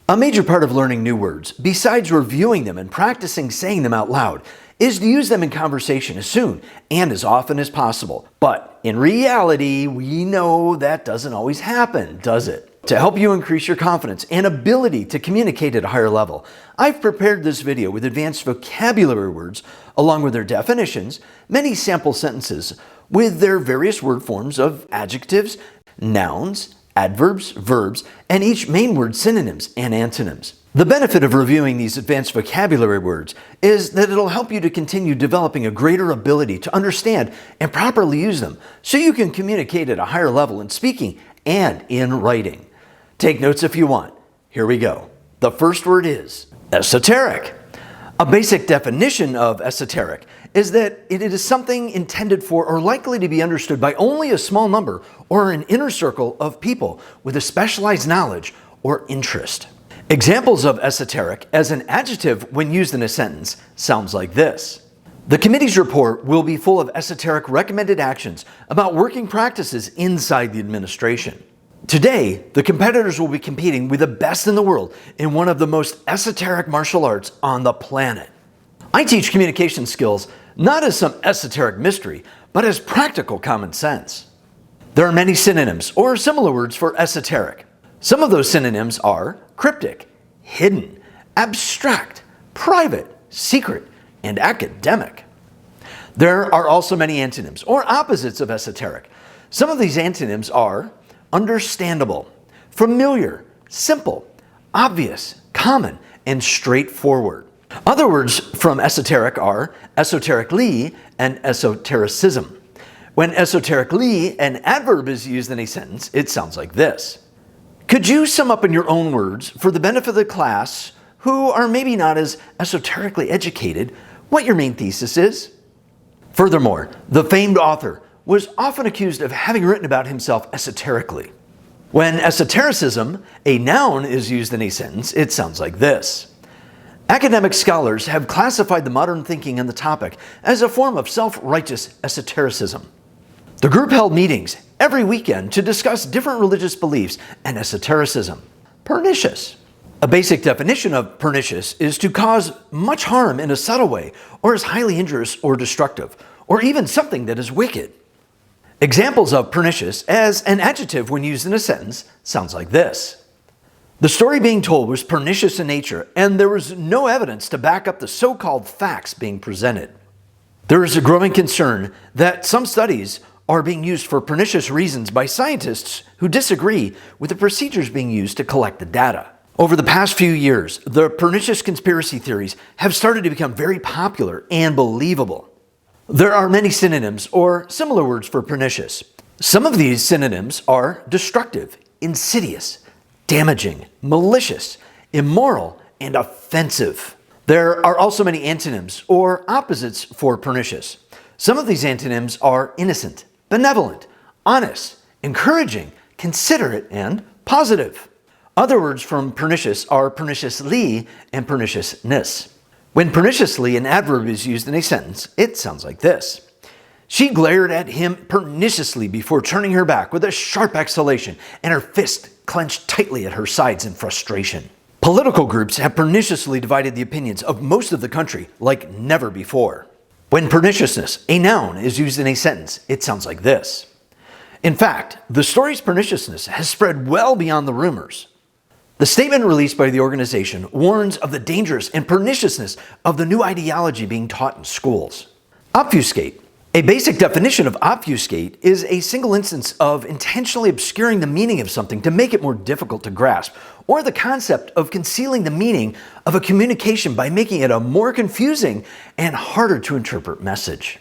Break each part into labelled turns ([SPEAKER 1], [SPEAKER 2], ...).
[SPEAKER 1] A major part of learning new words, besides reviewing them and practicing saying them out loud, is to use them in conversation as soon and as often as possible. But in reality, we know that doesn't always happen, does it? To help you increase your confidence and ability to communicate at a higher level, I've prepared this video with advanced vocabulary words along with their definitions, many sample sentences with their various word forms of adjectives, nouns, adverbs, verbs, and each main word synonyms and antonyms. The benefit of reviewing these advanced vocabulary words is that it'll help you to continue developing a greater ability to understand and properly use them so you can communicate at a higher level in speaking and in writing. Take notes if you want. Here we go. The first word is esoteric. A basic definition of esoteric is that it is something intended for or likely to be understood by only a small number or an inner circle of people with a specialized knowledge or interest. Examples of esoteric as an adjective when used in a sentence sounds like this. The committee's report will be full of esoteric recommended actions about working practices inside the administration. Today, the competitors will be competing with the best in the world in one of the most esoteric martial arts on the planet. I teach communication skills not as some esoteric mystery, but as practical common sense. There are many synonyms or similar words for esoteric. Some of those synonyms are cryptic, hidden, abstract, private, secret, and academic. There are also many antonyms or opposites of esoteric. Some of these antonyms are understandable, familiar, simple, obvious, common, and straightforward. Other words from esoteric are esoterically and esotericism. When esoterically an adverb is used in a sentence, it sounds like this. Could you sum up in your own words, for the benefit of the class who are maybe not as esoterically educated, what your main thesis is? Furthermore, the famed author was often accused of having written about himself esoterically. When esotericism, a noun, is used in a sentence, it sounds like this. Academic scholars have classified the modern thinking on the topic as a form of self-righteous esotericism. The group held meetings every weekend to discuss different religious beliefs and esotericism. Pernicious. A basic definition of pernicious is to cause much harm in a subtle way, or is highly injurious or destructive, or even something that is wicked. Examples of pernicious as an adjective when used in a sentence sounds like this. The story being told was pernicious in nature, and there was no evidence to back up the so-called facts being presented. There is a growing concern that some studies are being used for pernicious reasons by scientists who disagree with the procedures being used to collect the data. Over the past few years, the pernicious conspiracy theories have started to become very popular and believable. There are many synonyms or similar words for pernicious. Some of these synonyms are destructive, insidious, damaging, malicious, immoral, and offensive. There are also many antonyms or opposites for pernicious. Some of these antonyms are innocent, benevolent, honest, encouraging, considerate, and positive. Other words from pernicious are perniciously and perniciousness. When perniciously an adverb is used in a sentence, it sounds like this. She glared at him perniciously before turning her back with a sharp exhalation and her fist clenched tightly at her sides in frustration. Political groups have perniciously divided the opinions of most of the country like never before. When perniciousness, a noun, is used in a sentence, it sounds like this. In fact, the story's perniciousness has spread well beyond the rumors. The statement released by the organization warns of the dangerous and perniciousness of the new ideology being taught in schools. Obfuscate. A basic definition of obfuscate is a single instance of intentionally obscuring the meaning of something to make it more difficult to grasp, or the concept of concealing the meaning of a communication by making it a more confusing and harder to interpret message.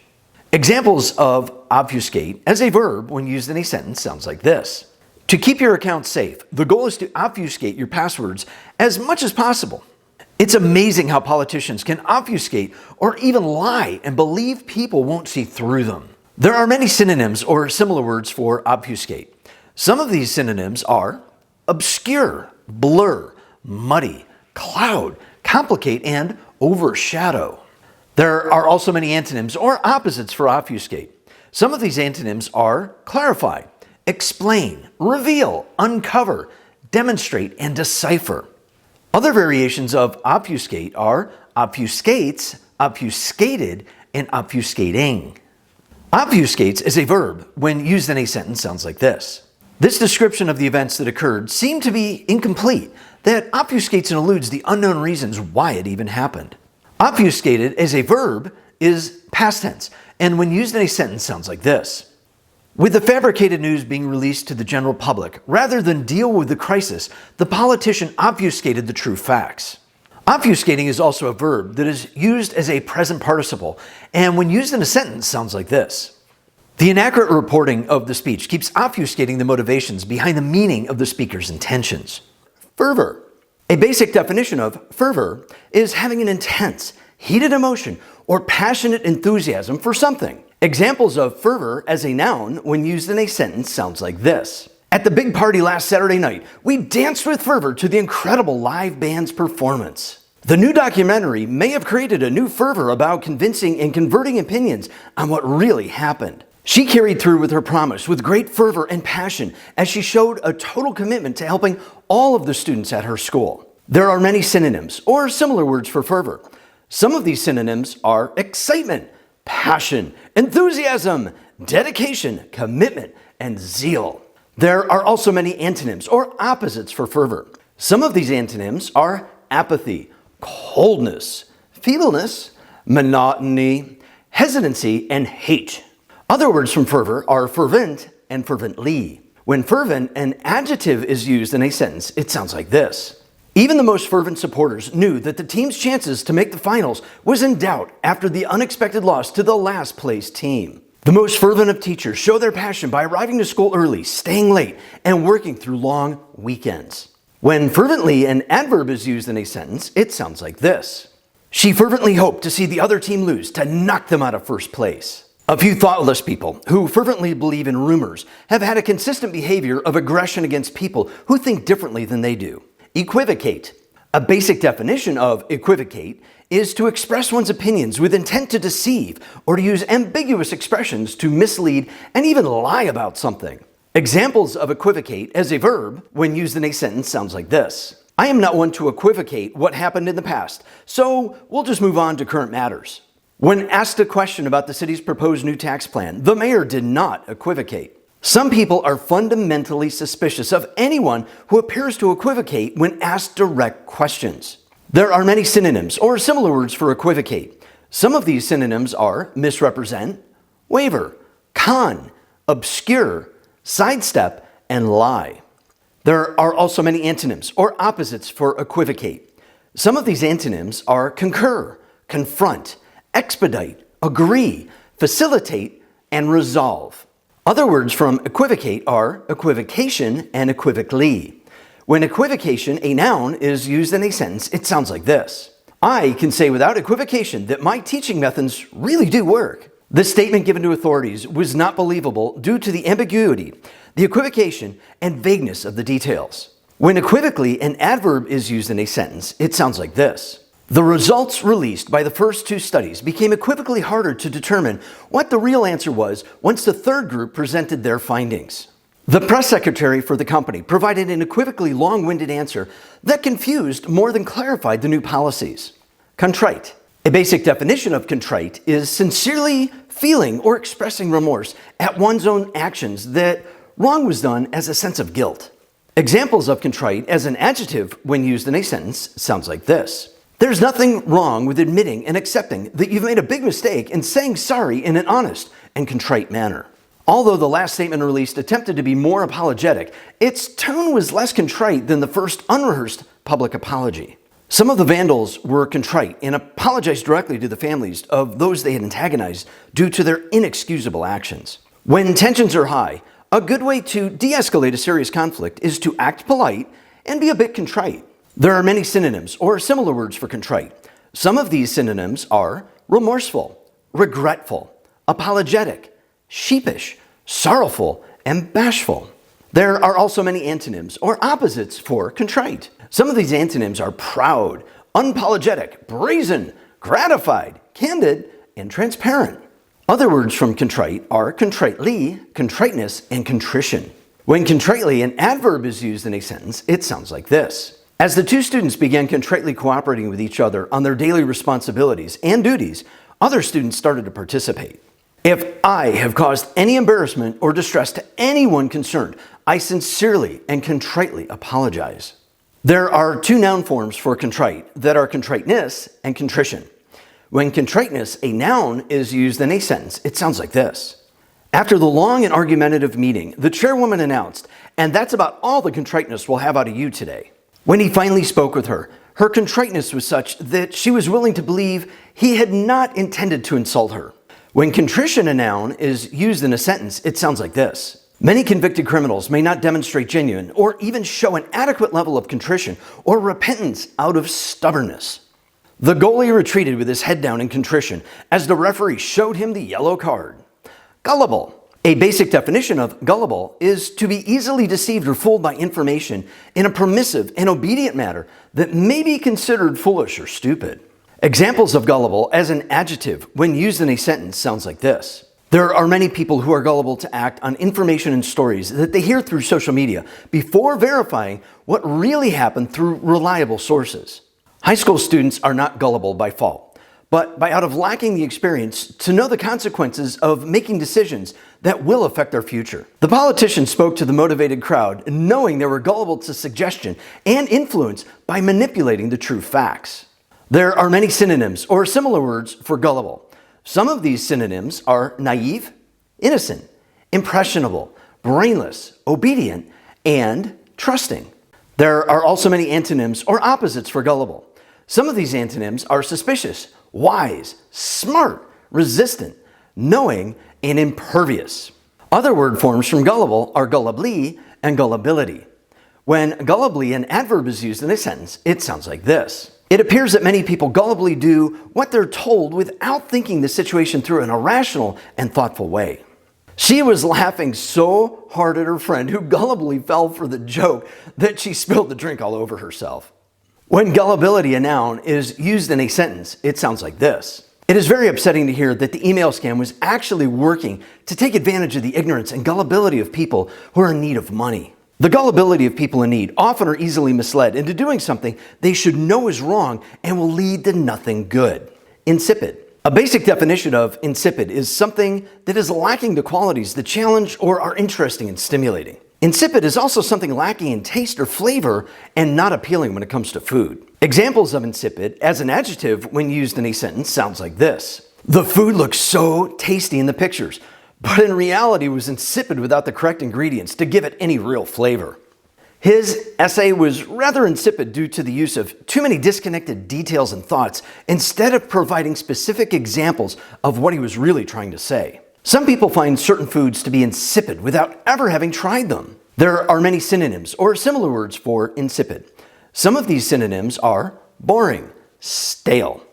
[SPEAKER 1] Examples of obfuscate as a verb when used in a sentence sounds like this. To keep your account safe, the goal is to obfuscate your passwords as much as possible. It's amazing how politicians can obfuscate or even lie and believe people won't see through them. There are many synonyms or similar words for obfuscate. Some of these synonyms are obscure, blur, muddy, cloud, complicate, and overshadow. There are also many antonyms or opposites for obfuscate. Some of these antonyms are clarify, explain, reveal, uncover, demonstrate, and decipher. Other variations of obfuscate are obfuscates, obfuscated, and obfuscating. Obfuscates is a verb. When used in a sentence, sounds like this. This description of the events that occurred seemed to be incomplete, that obfuscates and eludes the unknown reasons why it even happened. Obfuscated as a verb is past tense, and when used in a sentence, sounds like this. With the fabricated news being released to the general public, rather than deal with the crisis, the politician obfuscated the true facts. Obfuscating is also a verb that is used as a present participle, and when used in a sentence, sounds like this. The inaccurate reporting of the speech keeps obfuscating the motivations behind the meaning of the speaker's intentions. Fervor. A basic definition of fervor is having an intense, heated emotion or passionate enthusiasm for something. Examples of fervor as a noun when used in a sentence sounds like this. At the big party last Saturday night, we danced with fervor to the incredible live band's performance. The new documentary may have created a new fervor about convincing and converting opinions on what really happened. She carried through with her promise with great fervor and passion as she showed a total commitment to helping all of the students at her school. There are many synonyms or similar words for fervor. Some of these synonyms are excitement, passion, enthusiasm, dedication, commitment, and zeal. There are also many antonyms or opposites for fervor. Some of these antonyms are apathy, coldness, feebleness, monotony, hesitancy, and hate. Other words from fervor are fervent and fervently. When fervent, an adjective is used in a sentence, it sounds like this. Even the most fervent supporters knew that the team's chances to make the finals was in doubt after the unexpected loss to the last place team. The most fervent of teachers show their passion by arriving to school early, staying late, and working through long weekends. When fervently an adverb is used in a sentence, it sounds like this. She fervently hoped to see the other team lose to knock them out of first place. A few thoughtless people who fervently believe in rumors have had a consistent behavior of aggression against people who think differently than they do. Equivocate. A basic definition of equivocate is to express one's opinions with intent to deceive or to use ambiguous expressions to mislead and even lie about something. Examples of equivocate as a verb when used in a sentence sounds like this. I am not one to equivocate what happened in the past, so we'll just move on to current matters. When asked a question about the city's proposed new tax plan, the mayor did not equivocate. Some people are fundamentally suspicious of anyone who appears to equivocate when asked direct questions. There are many synonyms or similar words for equivocate. Some of these synonyms are misrepresent, waver, con, obscure, sidestep, and lie. There are also many antonyms or opposites for equivocate. Some of these antonyms are concur, confront, expedite, agree, facilitate, and resolve. Other words from equivocate are equivocation and equivocally. When equivocation, a noun, is used in a sentence, it sounds like this. I can say without equivocation that my teaching methods really do work. This statement given to authorities was not believable due to the ambiguity, the equivocation, and vagueness of the details. When equivocally an adverb is used in a sentence, it sounds like this. The results released by the first two studies became equivocally harder to determine what the real answer was once the third group presented their findings. The press secretary for the company provided an equivocally long-winded answer that confused more than clarified the new policies. Contrite. A basic definition of contrite is sincerely feeling or expressing remorse at one's own actions that wrong was done as a sense of guilt. Examples of contrite as an adjective when used in a sentence sounds like this. There's nothing wrong with admitting and accepting that you've made a big mistake and saying sorry in an honest and contrite manner. Although the last statement released attempted to be more apologetic, its tone was less contrite than the first unrehearsed public apology. Some of the vandals were contrite and apologized directly to the families of those they had antagonized due to their inexcusable actions. When tensions are high, a good way to de-escalate a serious conflict is to act polite and be a bit contrite. There are many synonyms or similar words for contrite. Some of these synonyms are remorseful, regretful, apologetic, sheepish, sorrowful, and bashful. There are also many antonyms or opposites for contrite. Some of these antonyms are proud, unapologetic, brazen, gratified, candid, and transparent. Other words from contrite are contritely, contriteness, and contrition. When contritely an adverb is used in a sentence, it sounds like this. As the two students began contritely cooperating with each other on their daily responsibilities and duties, other students started to participate. If I have caused any embarrassment or distress to anyone concerned, I sincerely and contritely apologize. There are two noun forms for contrite that are Contriteness and Contrition. When Contriteness, a noun, is used in a sentence, it sounds like this. After the long and argumentative meeting, the chairwoman announced, "And that's about all the contriteness we'll have out of you today." When he finally spoke with her, her contriteness was such that she was willing to believe he had not intended to insult her. When contrition, a noun, is used in a sentence, it sounds like this. Many convicted criminals may not demonstrate genuine or even show an adequate level of contrition or repentance out of stubbornness. The goalie retreated with his head down in contrition as the referee showed him the yellow card. Gullible. A basic definition of gullible is to be easily deceived or fooled by information in a permissive and obedient manner that may be considered foolish or stupid. Examples of gullible as an adjective when used in a sentence sounds like this. There are many people who are gullible to act on information and stories that they hear through social media before verifying what really happened through reliable sources. High school students are not gullible by fault, but by out of lacking the experience to know the consequences of making decisions that will affect their future. The politicians spoke to the motivated crowd knowing they were gullible to suggestion and influence by manipulating the true facts. There are many synonyms or similar words for gullible. Some of these synonyms are naive, innocent, impressionable, brainless, obedient, and trusting. There are also many antonyms or opposites for gullible. Some of these antonyms are suspicious, wise, smart, resistant, knowing, and impervious. Other word forms from gullible are gullibly and gullibility. When gullibly, an adverb, is used in a sentence, it sounds like this. It appears that many people gullibly do what they're told without thinking the situation through in a rational and thoughtful way. She was laughing so hard at her friend who gullibly fell for the joke that she spilled the drink all over herself. When gullibility, a noun, is used in a sentence, it sounds like this. It is very upsetting to hear that the email scam was actually working to take advantage of the ignorance and gullibility of people who are in need of money. The gullibility of people in need often are easily misled into doing something they should know is wrong and will lead to nothing good. Insipid. A basic definition of insipid is something that is lacking the qualities that challenge or are interesting and stimulating. Insipid is also something lacking in taste or flavor and not appealing when it comes to food. Examples of insipid as an adjective when used in a sentence sounds like this. The food looks so tasty in the pictures, but in reality was insipid without the correct ingredients to give it any real flavor. His essay was rather insipid due to the use of too many disconnected details and thoughts instead of providing specific examples of what he was really trying to say. Some people find certain foods to be insipid without ever having tried them. There are many synonyms or similar words for insipid. Some of these synonyms are boring, stale,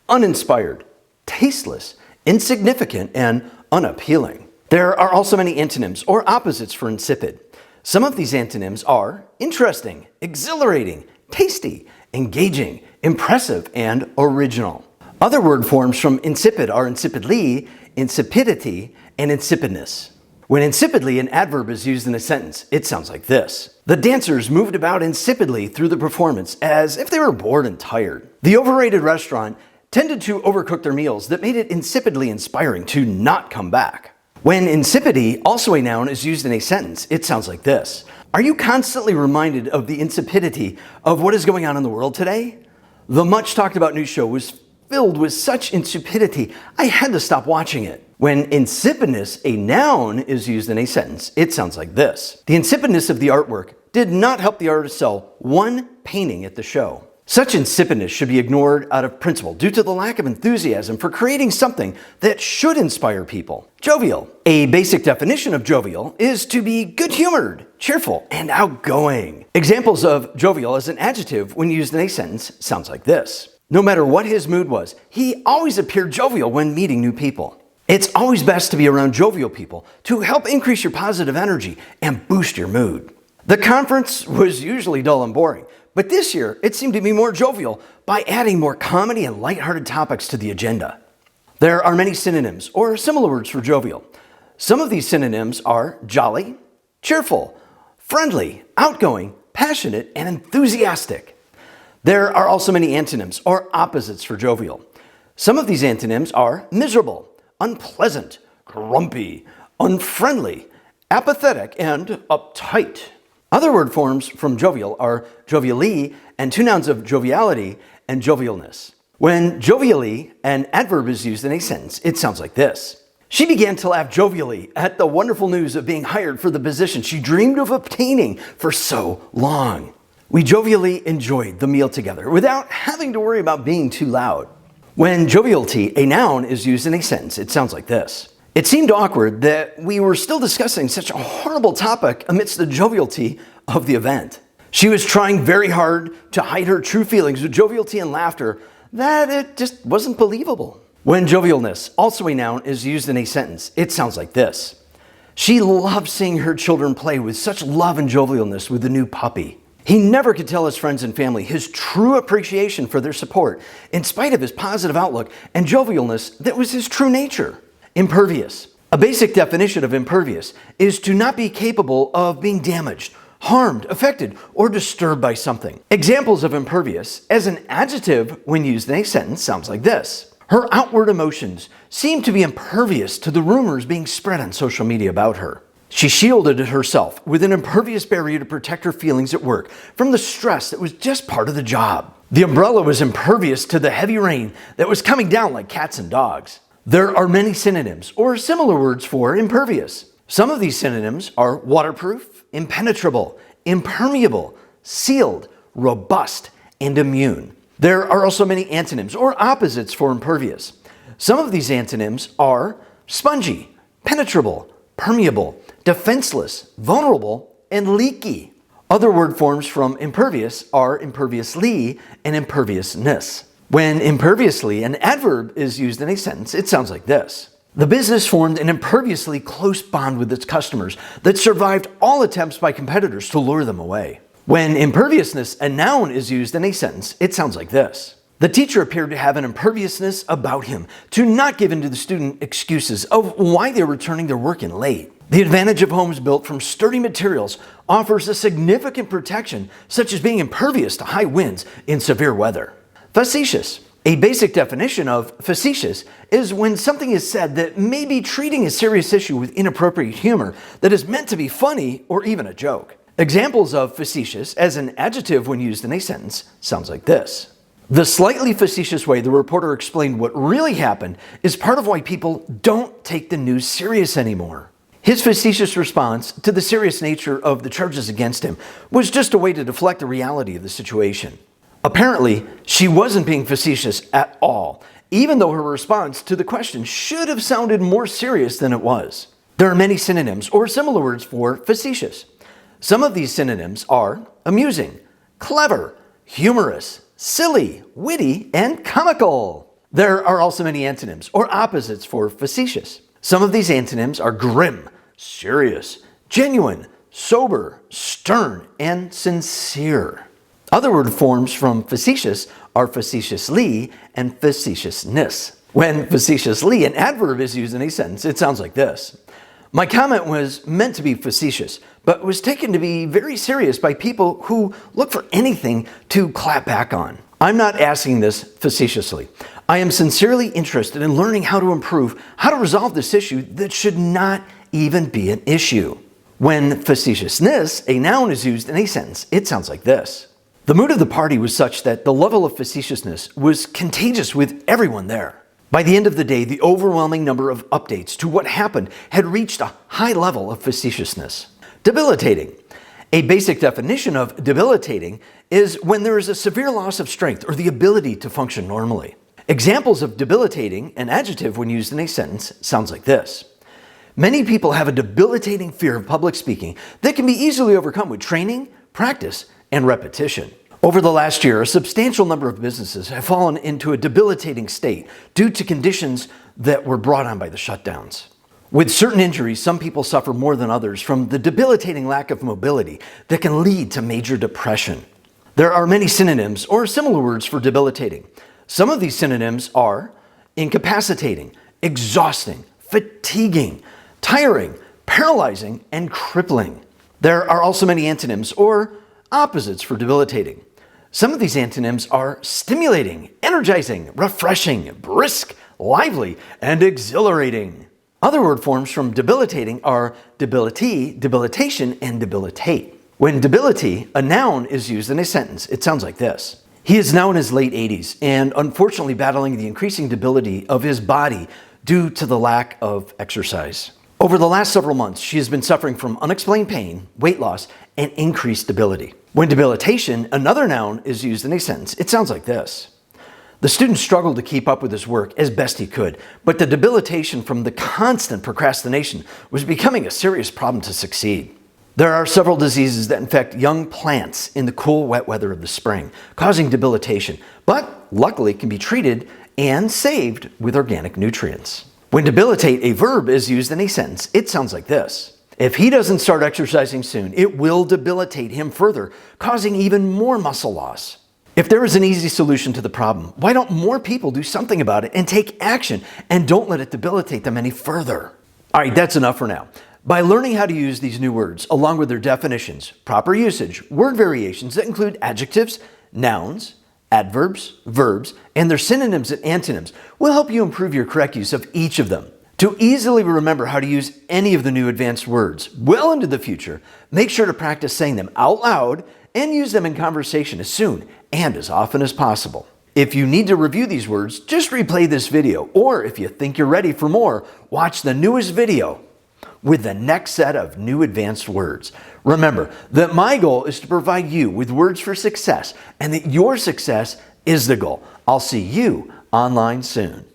[SPEAKER 1] uninspired, tasteless, insignificant, and unappealing. There are also many antonyms or opposites for insipid. Some of these antonyms are interesting, exhilarating, tasty, engaging, impressive, and original. Other word forms from insipid are insipidly, insipidity, and insipidness. When insipidly, an adverb, is used in a sentence, it sounds like this. The dancers moved about insipidly through the performance as if they were bored and tired. The overrated restaurant tended to overcook their meals that made it insipidly inspiring to not come back. When insipidity, also a noun, is used in a sentence, it sounds like this. Are you constantly reminded of the insipidity of what is going on in the world today? The much talked about news show was filled with such insipidity, I had to stop watching it. When insipidness, a noun, is used in a sentence, it sounds like this. The insipidness of the artwork did not help the artist sell one painting at the show. Such insipidness should be ignored out of principle due to the lack of enthusiasm for creating something that should inspire people. Jovial. A basic definition of jovial is to be good-humored, cheerful, and outgoing. Examples of jovial as an adjective when used in a sentence sounds like this. No matter what his mood was, he always appeared jovial when meeting new people. It's always best to be around jovial people to help increase your positive energy and boost your mood. The conference was usually dull and boring, but this year it seemed to be more jovial by adding more comedy and lighthearted topics to the agenda. There are many synonyms or similar words for jovial. Some of these synonyms are jolly, cheerful, friendly, outgoing, passionate, and enthusiastic. There are also many antonyms or opposites for jovial. Some of these antonyms are miserable, unpleasant, grumpy, unfriendly, apathetic, and uptight. Other word forms from jovial are jovially and two nouns of joviality and jovialness. When jovially, an adverb is used in a sentence, it sounds like this. She began to laugh jovially at the wonderful news of being hired for the position she dreamed of obtaining for so long. We jovially enjoyed the meal together without having to worry about being too loud. When joviality, a noun, is used in a sentence, it sounds like this. It seemed awkward that we were still discussing such a horrible topic amidst the joviality of the event. She was trying very hard to hide her true feelings with joviality and laughter that it just wasn't believable. When jovialness, also a noun, is used in a sentence, it sounds like this. She loved seeing her children play with such love and jovialness with the new puppy. He never could tell his friends and family his true appreciation for their support, in spite of his positive outlook and jovialness that was his true nature. Impervious. A basic definition of impervious is to not be capable of being damaged, harmed, affected, or disturbed by something. Examples of impervious as an adjective when used in a sentence sounds like this. Her outward emotions seem to be impervious to the rumors being spread on social media about her. She shielded herself with an impervious barrier to protect her feelings at work from the stress that was just part of the job. The umbrella was impervious to the heavy rain that was coming down like cats and dogs. There are many synonyms or similar words for impervious. Some of these synonyms are waterproof, impenetrable, impermeable, sealed, robust, and immune. There are also many antonyms or opposites for impervious. Some of these antonyms are spongy, penetrable, permeable, defenseless, vulnerable, and leaky. Other word forms from impervious are imperviously and imperviousness. When imperviously, an adverb is used in a sentence, it sounds like this. The business formed an imperviously close bond with its customers that survived all attempts by competitors to lure them away. When imperviousness, a noun, is used in a sentence, it sounds like this. The teacher appeared to have an imperviousness about him to not give in to the student excuses of why they were turning their work in late. The advantage of homes built from sturdy materials offers a significant protection, such as being impervious to high winds in severe weather. Facetious. A basic definition of facetious is when something is said that may be treating a serious issue with inappropriate humor that is meant to be funny or even a joke. Examples of facetious as an adjective when used in a sentence sounds like this. The slightly facetious way the reporter explained what really happened is part of why people don't take the news serious anymore. His facetious response to the serious nature of the charges against him was just a way to deflect the reality of the situation. Apparently, she wasn't being facetious at all, even though her response to the question should have sounded more serious than it was. There are many synonyms or similar words for facetious. Some of these synonyms are amusing, clever, humorous, silly, witty, and comical. There are also many antonyms or opposites for facetious. Some of these antonyms are grim, serious, genuine, sober, stern, and sincere. Other word forms from facetious are facetiously and facetiousness. When facetiously, an adverb is used in a sentence, it sounds like this. My comment was meant to be facetious, but was taken to be very serious by people who look for anything to clap back on. I'm not asking this facetiously. I am sincerely interested in learning how to improve, how to resolve this issue that should not even be an issue. When facetiousness, a noun, is used in a sentence, it sounds like this. The mood of the party was such that the level of facetiousness was contagious with everyone there. By the end of the day, the overwhelming number of updates to what happened had reached a high level of facetiousness. Debilitating. A basic definition of debilitating is when there is a severe loss of strength or the ability to function normally. Examples of debilitating, an adjective when used in a sentence, sounds like this. Many people have a debilitating fear of public speaking that can be easily overcome with training, practice, and repetition. Over the last year, a substantial number of businesses have fallen into a debilitating state due to conditions that were brought on by the shutdowns. With certain injuries, some people suffer more than others from the debilitating lack of mobility that can lead to major depression. There are many synonyms or similar words for debilitating. Some of these synonyms are incapacitating, exhausting, fatiguing, tiring, paralyzing, and crippling. There are also many antonyms or opposites for debilitating. Some of these antonyms are stimulating, energizing, refreshing, brisk, lively, and exhilarating. Other word forms from debilitating are debility, debilitation, and debilitate. When debility, a noun, is used in a sentence, it sounds like this. He is now in his late 80s and unfortunately battling the increasing debility of his body due to the lack of exercise. Over the last several months, she has been suffering from unexplained pain, weight loss, and increased debility. When debilitation, another noun, is used in a sentence, it sounds like this. The student struggled to keep up with his work as best he could, but the debilitation from the constant procrastination was becoming a serious problem to succeed. There are several diseases that infect young plants in the cool, wet weather of the spring, causing debilitation, but luckily can be treated and saved with organic nutrients. When debilitate, a verb, is used in a sentence, it sounds like this. If he doesn't start exercising soon, it will debilitate him further, causing even more muscle loss. If there is an easy solution to the problem, why don't more people do something about it and take action and don't let it debilitate them any further? All right, that's enough for now. By learning how to use these new words, along with their definitions, proper usage, word variations that include adjectives, nouns, adverbs, verbs, and their synonyms and antonyms, will help you improve your correct use of each of them. To easily remember how to use any of the new advanced words well into the future, make sure to practice saying them out loud and use them in conversation as soon and as often as possible. If you need to review these words, just replay this video, or if you think you're ready for more, watch the newest video with the next set of new advanced words. Remember that my goal is to provide you with words for success and that your success is the goal. I'll see you online soon.